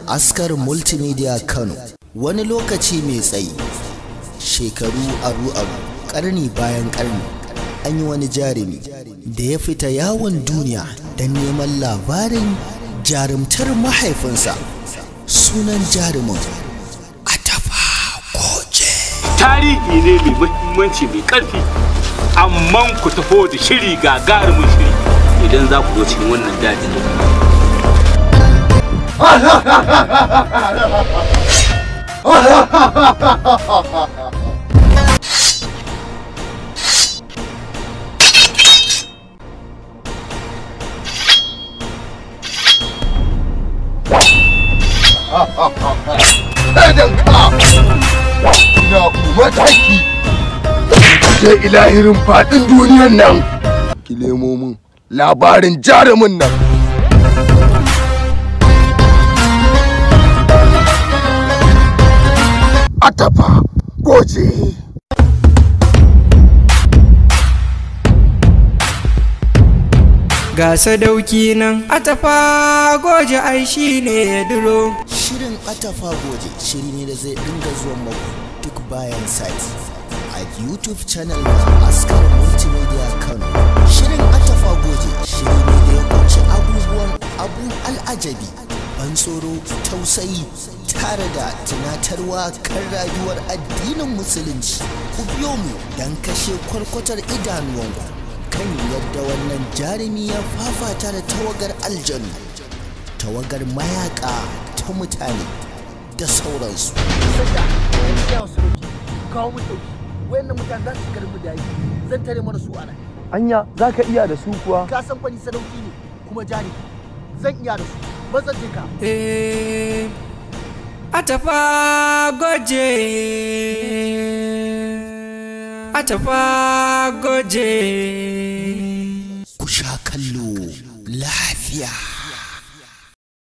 Askar Multimedia Kano, wani lokaci mai tsayi, shekaru aru-aru, ƙarni bayan ƙarni, an yi wani jarumi da ya fita yawon duniya don neman labarin jarumtar mahaifinsa. Sunan jarumin Atafa Goje. Tarihi ne mai muhimmanci mai ƙarfi, amma ku taho da shiri gagarumin shiri idan za ku zo cikin wannan dajin. Na mataki da ilahirin faɗin duniyan nan ki nemo min labarin jarumin nan. Atafa Goje. Ga sadauki nan Atafa Goje ai shi ne ya duro. Shirin Atafa Goje shiri ne da zai dinga zuwa muku duk bayan sati a YouTube channel na Askar Multimedia Kano. Shirin Atafa Goje shiri ne da ya kunshi abun al'ajabi, ban tsoro, tausayi tare da tunatarwa kan rayuwar addinin musulunci. Ku biyo mu don kashe kwarkwatar idanuwanku kan yadda wannan jarumi ya fafata da tawagar aljanu, tawagar mayaka ta mutane da sauransu. wayannan mutane za su shigar mu da zan tare mana su ana. Anya za ka iya da su kuwa? Ka san fani sadauki ne kuma jari, zan iya da su, mazan je ka. Atafa Goje, Atafa Goje. Ku sha kallo lafiya.